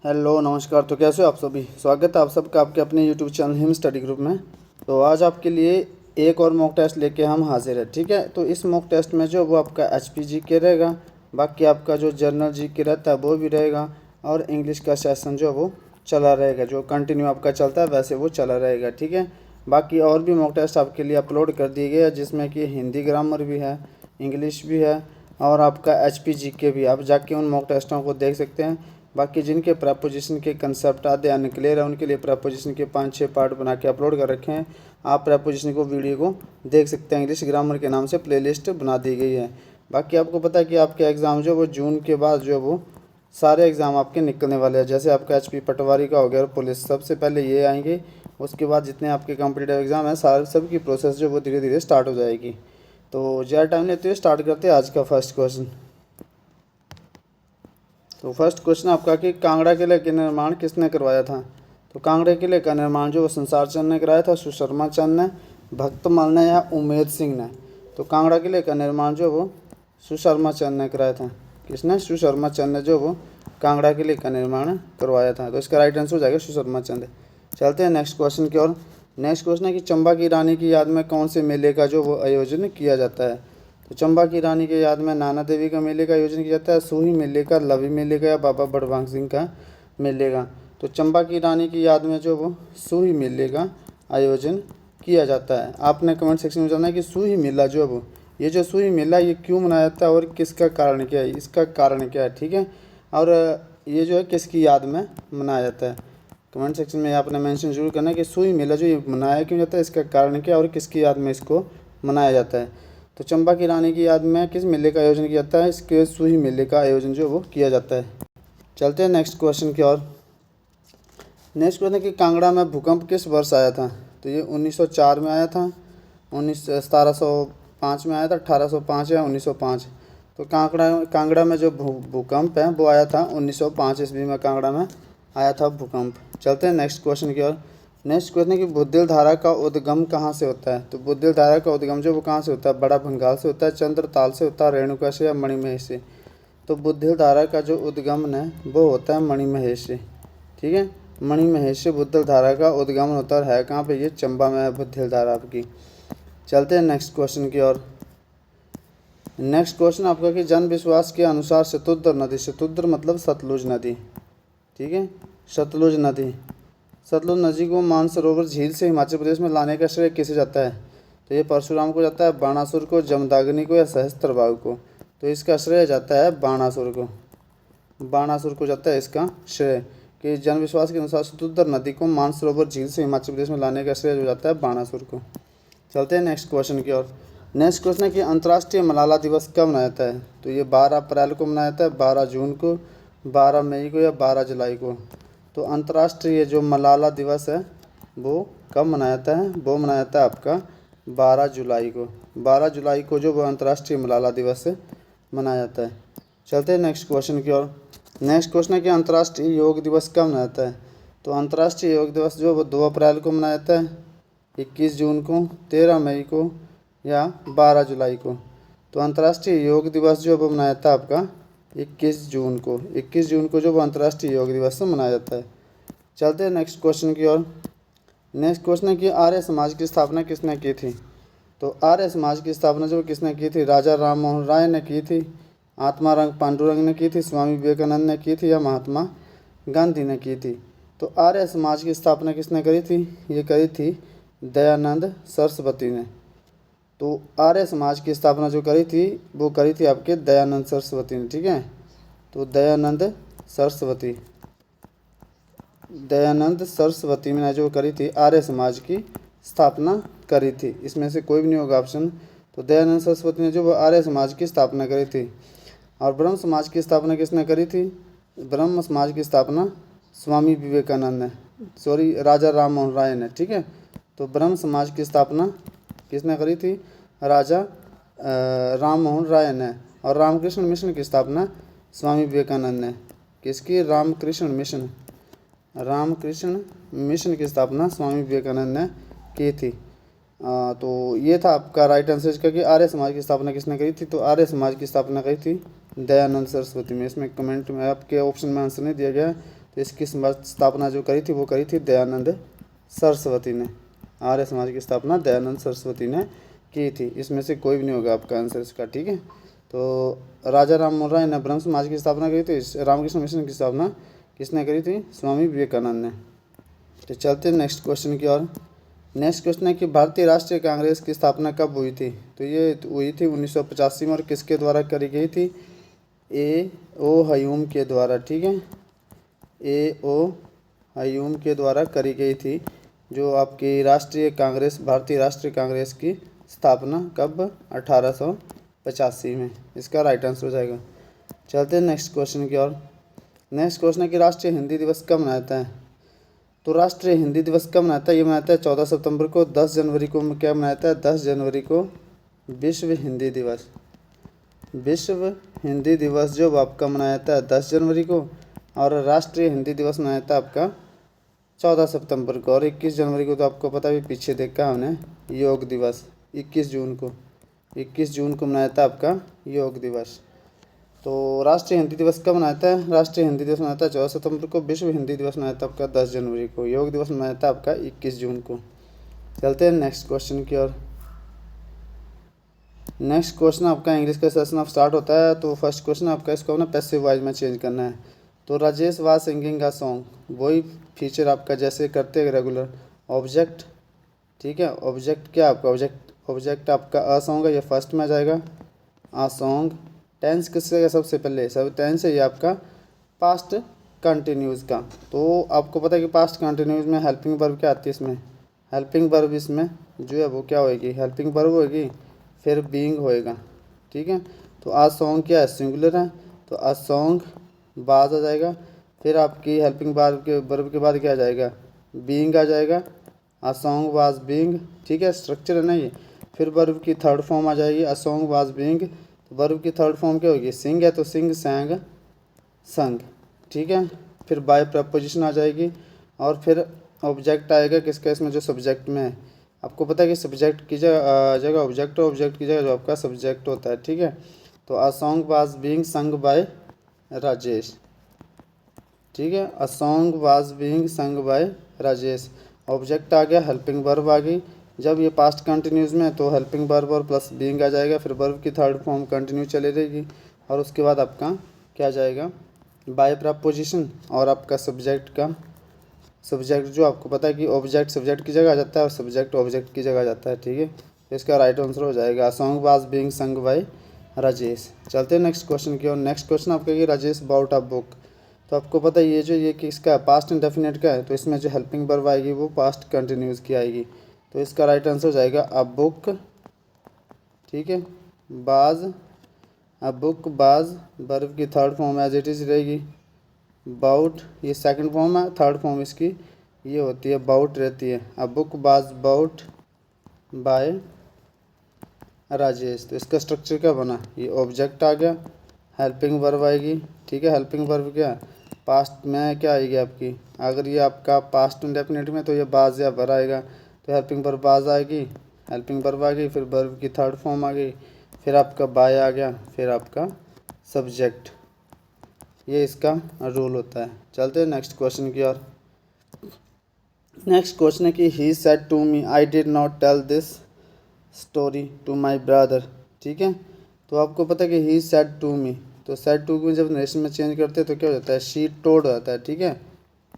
Hello नमस्कार। तो कैसे हो आप सभी? स्वागत है आप सबका आपके अपने YouTube channel him study group में। तो आज आपके लिए एक और मॉक टेस्ट लेके हम हाजिर हैं, ठीक है। तो इस मॉक टेस्ट में जो वो आपका hpgk रहेगा, बाकी आपका जो जनरल जीके रहता है वो भी रहेगा, और इंग्लिश का सेशन जो वो चला रहेगा, जो कंटिन्यू आपका चलता है वैसे वो चला रहेगा, ठीक है। बाकी और भी मॉक टेस्ट आपके लिए अपलोड कर दिए गए हैं, जिसमें कि हिंदी ग्रामर भी है, इंग्लिश भी है, और आपका hpgk भी। आप जाके उन मॉक टेस्टों को देख सकते हैं। बाकी जिनके प्रपोजिशन के कंसेप्ट आधे अनक्लियर है, उनके लिए प्रपोजिशन के 5-6 पार्ट बना के अपलोड कर रखे हैं। आप प्रपोजिशन को वीडियो को देख सकते हैं, इंग्लिश ग्रामर के नाम से प्लेलिस्ट बना दी गई है। बाकी आपको पता है कि आपके एग्ज़ाम जो वो जून के बाद जो वो सारे एग्ज़ाम आपके निकलने वाले हैं। जैसे आपका HP पटवारी का हो गया और पुलिस, सबसे पहले ये आएंगे। उसके बाद जितने आपके कॉम्पिटिटिव एग्ज़ाम हैं सारे सब की प्रोसेस जो वो धीरे धीरे स्टार्ट हो जाएगी। तो ज़्यादा टाइम लेते हुए स्टार्ट करते हैं आज का फर्स्ट क्वेश्चन। तो फर्स्ट क्वेश्चन आपका कि कांगड़ा किले का निर्माण किसने करवाया था? तो कांगड़ा किले का निर्माण जो संसार चंद ने कराया था, सुशर्मा चंद ने, भक्तमल ने, या उमेद सिंह ने? तो कांगड़ा किले का निर्माण जो वो सुशर्मा चंद ने कराया था। किसने? सुशर्मा चंद ने जो वो कांगड़ा किले का निर्माण करवाया था। तो इसका राइट आंसर हो जाएगा सुशर्मा चंद। चलते हैं नेक्स्ट क्वेश्चन की ओर। नेक्स्ट क्वेश्चन है कि चंबा की रानी की याद में कौन से मेले का जो वो आयोजन किया जाता है? तो चंबा की रानी के याद में नाना देवी का मेले का आयोजन किया जाता है, सूही मेले का, लवी मेले का, या बाबा बड़भाग सिंह का मेले का? तो चंबा की रानी की याद में जो वो सूही मेले का आयोजन किया जाता है। आपने कमेंट सेक्शन में जानना है कि सूही मेला जो है वो, ये जो सूही मेला ये क्यों मनाया जाता है और किसका कारण क्या है, इसका कारण क्या है, ठीक है। और ये जो है किसकी याद में मनाया जाता है? कमेंट सेक्शन में आपने मेंशन जरूर करना है कि सूही मेला जो ये मनाया क्यों जाता है, इसका कारण क्या है और किसकी याद में इसको मनाया जाता है। तो चंबा की रानी की याद में किस मेले का आयोजन किया जाता है? इसके सूही मेले का आयोजन जो वो किया जाता है। चलते हैं नेक्स्ट क्वेश्चन की ओर। नेक्स्ट क्वेश्चन है कि कांगड़ा में भूकंप किस वर्ष आया था? तो ये 1904 में आया था, 1705 में आया था, 1805 या 1905? तो कांगड़ा में जो भूकंप है वो आया था 1905 ईस्वी में कांगड़ा में आया था भूकंप। चलते हैं नेक्स्ट क्वेश्चन की ओर। नेक्स्ट क्वेश्चन है कि बुद्धिल धारा का उद्गम कहाँ से होता है? तो बुद्धिल धारा का उद्गम जो वो कहाँ से होता है? बड़ा भंगाल से होता है, चंद्रताल से होता है, रेणुका से, या मणिमहेश से? तो बुद्धिल धारा का जो उद्गमन है वो होता है मणिमहेश से, ठीक है। मणिमहेश से बुद्धिल धारा का उद्गमन होता है कहाँ पे? ये चंबा में है बुद्धिल धारा आपकी। चलते हैं नेक्स्ट क्वेश्चन की ओर। नेक्स्ट क्वेश्चन आपका कि जन विश्वास के अनुसार शतुद्र नदी, शतुद्र मतलब सतलुज नदी, ठीक है, सतलुज नदी, सतलुज नदी को मानसरोवर झील से हिमाचल प्रदेश में लाने का श्रेय किसे जाता है? तो ये परशुराम को जाता है, बाणासुर को, जमदाग्नि को, या सहस्त्रबाहु को? तो इसका श्रेय जाता है बाणासुर को, बाणासुर को जाता है इसका श्रेय, कि जन विश्वास के अनुसार शतुद्र नदी को मानसरोवर झील से हिमाचल प्रदेश में लाने का श्रेय जो जाता है बाणासुर को। चलते हैं नेक्स्ट क्वेश्चन की ओर। नेक्स्ट क्वेश्चन है कि अंतर्राष्ट्रीय मलाला दिवस कब मनाया जाता है? तो ये 12 अप्रैल को मनाया जाता है, 12 जून को, 12 मई को, या 12 जुलाई को? तो अंतर्राष्ट्रीय जो मलाला दिवस है वो कब मनाया जाता है? वो मनाया जाता है आपका 12 जुलाई को, 12 जुलाई को जो वो अंतर्राष्ट्रीय मलाला दिवस मनाया जाता है। चलते हैं नेक्स्ट क्वेश्चन की ओर। नेक्स्ट क्वेश्चन है कि अंतर्राष्ट्रीय योग दिवस कब मनाया जाता है? तो अंतर्राष्ट्रीय योग दिवस जो वो 2 अप्रैल को मनाया जाता है, 21 जून को, 13 मई को, या 12 जुलाई को? तो अंतर्राष्ट्रीय योग दिवस जो वो मनाया जाता है आपका 21 जून को, 21 जून को जो वो अंतर्राष्ट्रीय योग दिवस से मनाया जाता है। चलते हैं नेक्स्ट क्वेश्चन की ओर। नेक्स्ट क्वेश्चन है कि आर्य समाज की स्थापना किसने की थी? तो आर्य समाज की स्थापना जो किसने की थी? राजा राम मोहन राय ने की थी, आत्माराम पांडुरंग ने की थी, स्वामी विवेकानंद ने की थी, या महात्मा गांधी ने की थी? तो आर्य समाज की स्थापना किसने करी थी? ये करी थी दयानंद सरस्वती ने। तो आर्य समाज की स्थापना जो करी थी वो करी थी आपके दयानंद सरस्वती ने, ठीक है। तो दयानंद सरस्वती ने जो करी थी आर्य समाज की स्थापना करी थी। इसमें से कोई भी नहीं होगा ऑप्शन। तो दयानंद सरस्वती ने जो वो आर्य समाज की स्थापना करी थी। और ब्रह्म समाज की स्थापना किसने करी थी? ब्रह्म समाज की स्थापना स्वामी विवेकानंद ने, राजा राम मोहन राय ने, ठीक है। तो ब्रह्म समाज की स्थापना किसने करी थी? राजा राम मोहन राय ने। और रामकृष्ण मिशन की स्थापना स्वामी विवेकानंद ने। किसकी? रामकृष्ण मिशन की स्थापना स्वामी विवेकानंद ने की थी। तो ये था आपका राइट आंसर इसका कि आर्य समाज की स्थापना किसने करी थी? तो आर्य समाज की स्थापना करी थी दयानंद सरस्वती में। इसमें कमेंट में आपके ऑप्शन में आंसर नहीं दिया गया है, तो इसकी स्थापना जो करी थी वो करी थी दयानंद सरस्वती ने। आर्य समाज की स्थापना दयानंद सरस्वती ने की थी। इसमें से कोई भी नहीं होगा आपका आंसर इसका, ठीक है। तो राजा राम मोहन राय ने ब्रह्म समाज की स्थापना करी थी। रामकृष्ण मिशन की स्थापना किसने करी थी? स्वामी विवेकानंद ने। तो चलते हैं नेक्स्ट क्वेश्चन की ओर। नेक्स्ट क्वेश्चन है कि भारतीय राष्ट्रीय कांग्रेस की स्थापना कब हुई थी? तो ये हुई थी 1985 में, और किसके द्वारा करी गई थी? ए ओ हयूम के द्वारा, ठीक है। ए ओ हयूम के द्वारा करी गई थी जो आपकी राष्ट्रीय कांग्रेस, भारतीय राष्ट्रीय कांग्रेस की स्थापना कब? 1885 में। इसका राइट आंसर हो जाएगा। चलते हैं नेक्स्ट क्वेश्चन की ओर। नेक्स्ट क्वेश्चन है कि राष्ट्रीय हिंदी दिवस कब मनाया जाता है? तो राष्ट्रीय हिंदी दिवस कब मनाता है? ये मनाता है 14 सितंबर को। 10 जनवरी को क्या मनाता है? 10 जनवरी को विश्व हिंदी दिवस। विश्व हिंदी दिवस जो आपका मनाया जाता है 10 जनवरी को, और राष्ट्रीय हिंदी दिवस मनाया जाता है आपका 14 सितंबर को। और 21 जनवरी को तो आपको पता है, पीछे देखा हमने, योग दिवस 21 जून को। 21 जून को मनाया जाता है आपका योग दिवस। तो राष्ट्रीय हिंदी दिवस कब मनाता है? राष्ट्रीय हिंदी दिवस मनाता है 14 सितंबर को। विश्व हिंदी दिवस मनाता है आपका 10 जनवरी को। योग दिवस मनाता है आपका 21 जून को। चलते हैं नेक्स्ट क्वेश्चन की ओर। नेक्स्ट क्वेश्चन आपका इंग्लिश का सेशन अब स्टार्ट होता है। तो फर्स्ट क्वेश्चन आपका, इसको ना पैसिव वॉइस में चेंज करना है। तो राजेश वाज सिंगिंग का सॉन्ग, वही फीचर आपका जैसे करते हैं रेगुलर। ऑब्जेक्ट, ठीक है। ऑब्जेक्ट क्या आपका? ऑब्जेक्ट आपका अ सॉन्ग है, ये फर्स्ट में आ जाएगा आ सॉन्ग। टेंस किससे है? सबसे पहले सब टेंस है ये आपका पास्ट कंटिन्यूस का। तो आपको पता है कि पास्ट कंटिन्यूस में हेल्पिंग वर्ब क्या आती है? इसमें हेल्पिंग वर्ब इसमें जो है वो क्या होएगी? हेल्पिंग वर्ब होएगी, फिर बीइंग होएगा, ठीक है। तो आ सॉन्ग क्या है? सिंगुलर है, तो आ सॉन्ग बाज आ जाएगा। फिर आपकी हेल्पिंग वर्ब के बाद क्या आ जाएगा? बीइंग आ जाएगा। आ सॉन्ग वाज बीइंग, ठीक है, स्ट्रक्चर है ना ये। फिर वर्ब की थर्ड फॉर्म आ जाएगी, आ सॉन्ग वाज बीइंग। वर्ब की थर्ड फॉर्म क्या होगी? सिंग है, तो सिंग, सैंग, संग, ठीक है। फिर बाय प्रपोजिशन आ जाएगी, और फिर ऑब्जेक्ट आएगा किसका? इसमें जो सब्जेक्ट में है। आपको पता है कि सब्जेक्ट की जगह ऑब्जेक्ट, और ऑब्जेक्ट की जगह जो आपका सब्जेक्ट होता है, ठीक है। तो a song was being sung by Rajesh, ठीक है। A song was being sung by Rajesh. Object आ गया, हेल्पिंग वर्ब आ गई। जब ये पास्ट कंटिन्यूस में है तो हेल्पिंग वर्ब और प्लस बीइंग आ जाएगा। फिर वर्ब की थर्ड फॉर्म कंटिन्यू चली रहेगी, और उसके बाद आपका क्या आ जाएगा? बाय प्रपोजिशन, और आपका सब्जेक्ट जो आपको पता है कि ऑब्जेक्ट सब्जेक्ट की जगह आ जाता है, और सब्जेक्ट ऑब्जेक्ट की जगह आ जाता है, ठीक है। तो इसका राइट आंसर हो जाएगा song was being sung by Rajesh. चलते हैं नेक्स्ट क्वेश्चन की ओर। नेक्स्ट क्वेश्चन आपका ये राजेश बाउट अ बुक। तो आपको पता है ये किसका? पास्ट इंडेफिनिट का है, तो इसमें जो हेल्पिंग वर्ब आएगी वो पास्ट कंटिन्यूस की आएगी। तो इसका राइट आंसर हो जाएगा अ बुक, ठीक है। Was, a book was, verb की third form as it is रहेगी। बाउट ये सेकंड फॉर्म है, थर्ड फॉर्म इसकी ये होती है, बाउट रहती है। A book was bought by Rajesh. तो इसका स्ट्रक्चर क्या बना? ये ऑब्जेक्ट आ गया, हेल्पिंग वर्ब आएगी, ठीक है। हेल्पिंग वर्ब क्या? पास्ट में क्या आएगी आपकी? अगर ये आपका पास्ट इंडेफिनिट में तो ये बाज या बर आएगा। तो हेल्पिंग वर्ब बाज आएगी, हेल्पिंग वर्ब आ गई, फिर वर्ब की थर्ड फॉर्म आ गई, फिर आपका बाय आ गया, फिर आपका सब्जेक्ट। ये इसका रूल होता है। चलते हैं नेक्स्ट क्वेश्चन की ओर। नेक्स्ट क्वेश्चन है कि he said to me I did not tell this story to my brother, ठीक है। तो आपको पता है कि ही सेड टू मी, तो सेड टू में जब नरेशन में चेंज करते हैं तो क्या हो जाता है? शी टोल्ड हो जाता है, ठीक है।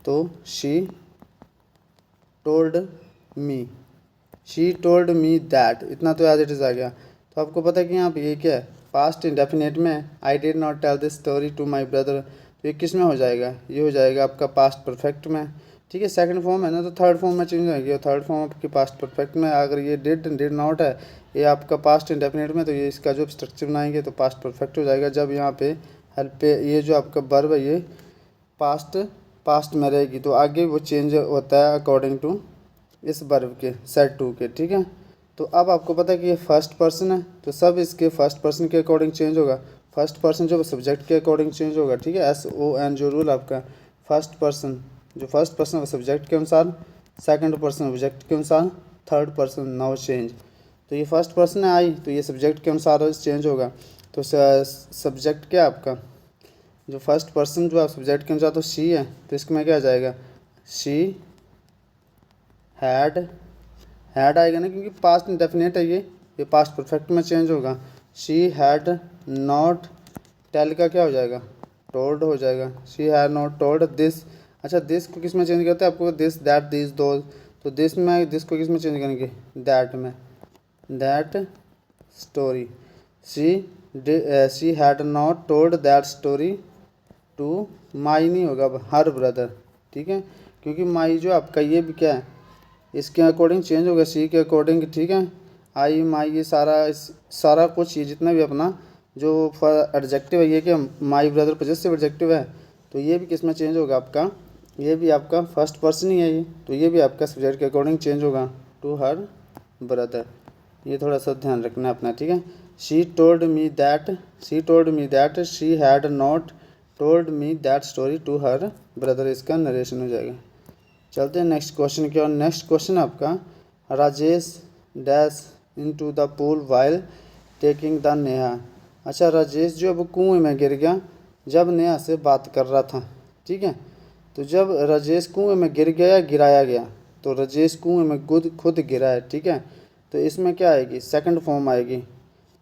तो she told me, she told me that, इतना तो एज इट इज़ आ गया। तो आपको पता है कि यहाँ पे ये क्या है? पास्ट इंडेफिनिट में I did not tell this story to my brother, तो ये किस में हो जाएगा? ये हो जाएगा आपका पास्ट परफेक्ट में, ठीक है। सेकंड फॉर्म है ना, तो थर्ड फॉर्म में चेंज होगी, और थर्ड फॉर्म आपकी पास्ट परफेक्ट में। अगर ये डिड नॉट है, ये आपका पास्ट इंडेफिनिट में, तो ये इसका जो स्ट्रक्चर बनाएंगे तो पास्ट परफेक्ट हो जाएगा। जब यहाँ पे हेल्प पे ये जो आपका वर्ब है ये पास्ट में रहेगी, तो आगे वो चेंज होता है अकॉर्डिंग टू इस वर्ब के, सेड टू के, ठीक है। तो अब आपको पता है कि ये फर्स्ट पर्सन है, तो सब इसके फर्स्ट पर्सन के अकॉर्डिंग चेंज होगा। फर्स्ट पर्सन जो सब्जेक्ट के अकॉर्डिंग चेंज होगा, ठीक है। SON जो रूल आपका, फर्स्ट पर्सन जो फर्स्ट पर्सन वो सब्जेक्ट के अनुसार, सेकंड पर्सन ऑब्जेक्ट के अनुसार, थर्ड पर्सन नो चेंज। तो ये फर्स्ट पर्सन है आई, तो ये सब्जेक्ट के अनुसार चेंज होगा। तो सब्जेक्ट क्या आपका? जो फर्स्ट पर्सन जो आप सब्जेक्ट के अनुसार तो शी है, तो इसमें क्या आ जाएगा, शी हैड आएगा ना, क्योंकि पास्ट इंडेफिनिट है ये पास्ट परफेक्ट में चेंज होगा। शी हैड नॉट, टेल का क्या हो जाएगा, टोल्ड हो जाएगा। She had not told this. अच्छा, दिस को किस में चेंज करते हैं आपको, दिस दैट दिस दोज, तो दिस में, दिस को किस में चेंज करेंगे, दैट में, that story. She had not told that story to my, नहीं होगा अब हर ब्रदर, ठीक है, क्योंकि माई जो आपका ये भी क्या है, इसके अकॉर्डिंग चेंज होगा, सी के अकॉर्डिंग, ठीक है। आई माई ये सारा कुछ, ये जितना भी अपना जो एडजेक्टिव है, ये कि माई ब्रदर पॉजेसिव एडजेक्टिव है, तो ये भी किस में चेंज होगा आपका, ये भी आपका फर्स्ट पर्सन ही है ये, तो ये भी आपका सब्जेक्ट के अकॉर्डिंग चेंज होगा, टू हर ब्रदर। ये थोड़ा सा ध्यान रखना है अपना, ठीक है। She told me that she had not told me that story to her brother, इसका नरेशन हो जाएगा। चलते हैं नेक्स्ट क्वेश्चन की ओर। नेक्स्ट क्वेश्चन आपका, Rajesh dash into the pool while taking the Neha. अच्छा, राजेश जो है वो कुएं में गिर गया जब नेहा से बात कर रहा था, ठीक है। तो जब राजेश कुएं में गिर गया या गिराया गया, तो राजेश कुएं में खुद गिरा है, ठीक है। तो इसमें क्या आएगी, सेकंड फॉर्म आएगी।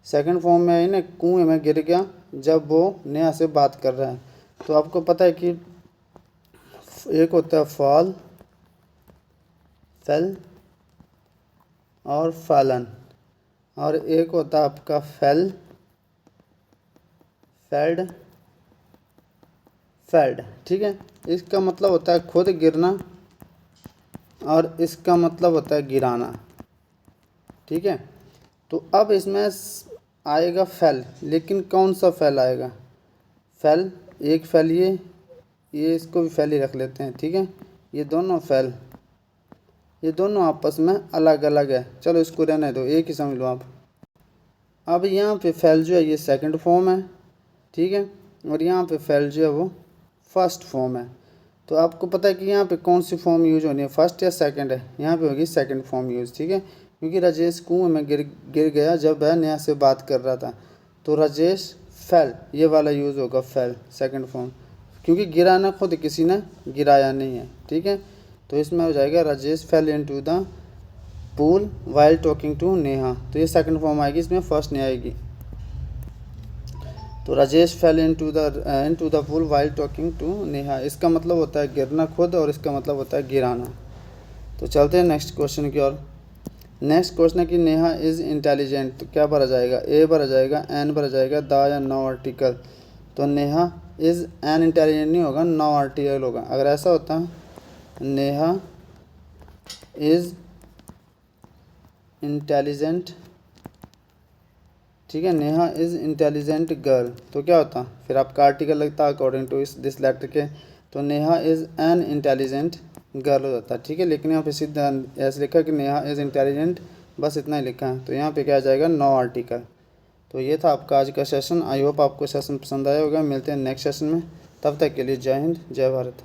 सेकंड फॉर्म में आई ना, कुएं में गिर गया जब वो नेहा से बात कर रहा है। तो आपको पता है कि एक होता है फॉल, फेल और फैलन, और एक होता है आपका फेल, फेल्ड, ठीक है। इसका मतलब होता है खुद गिरना और इसका मतलब होता है गिराना, ठीक है। तो अब इसमें आएगा फेल, लेकिन कौन सा फेल आएगा, फेल, एक फेल ये इसको भी फेल ही रख लेते हैं, ठीक है। ये दोनों फेल, ये दोनों आपस में अलग अलग है, चलो इसको रहने दो, एक ही समझ लो आप। अब यहाँ पे फेल जो है ये सेकंड फॉर्म है, ठीक है, और यहाँ पे फेल जो है वो फर्स्ट फॉर्म है। तो आपको पता है कि यहाँ पे कौन सी फॉर्म यूज होनी है, फर्स्ट या सेकंड है, यहाँ पे होगी सेकंड फॉर्म यूज, ठीक है, क्योंकि राजेश कुएं में गिर गया जब वह नेहा से बात कर रहा था, तो राजेश फेल, ये वाला यूज़ होगा, फेल सेकंड फॉर्म, क्योंकि गिराना खुद किसी ने गिराया नहीं है, ठीक है। तो इसमें हो जाएगा Rajesh fell into the pool while talking to Neha, तो ये सेकंड फॉर्म आएगी, इसमें फर्स्ट नहीं आएगी। तो Rajesh fell into the pool while talking to Neha, इसका मतलब होता है गिरना खुद, और इसका मतलब होता है गिराना। तो चलते हैं नेक्स्ट क्वेश्चन की ओर। नेक्स्ट क्वेश्चन है कि नेहा इज़ इंटेलिजेंट, तो क्या भरा जाएगा, ए भरा जाएगा, एन भरा जाएगा, द या नो आर्टिकल। तो नेहा इज़ एन इंटेलिजेंट नहीं होगा, नो आर्टिकल होगा। अगर ऐसा होता नेहा इज़ इंटेलिजेंट, ठीक है, नेहा इज़ इंटेलिजेंट गर्ल, तो क्या होता, फिर आपका आर्टिकल लगता अकॉर्डिंग टू दिस लेटर के, तो Neha is an intelligent girl हो जाता है, ठीक है। लेकिन यहाँ पे सीधा ऐसे लिखा कि नेहा इज़ इंटेलिजेंट, बस इतना ही लिखा है, तो यहाँ पे क्या आ जाएगा, नो आर्टिकल। तो ये था आपका आज का सेशन। आई होप आपको सेशन पसंद आया होगा। मिलते हैं नेक्स्ट सेशन में, तब तक के लिए जय हिंद, जय भारत।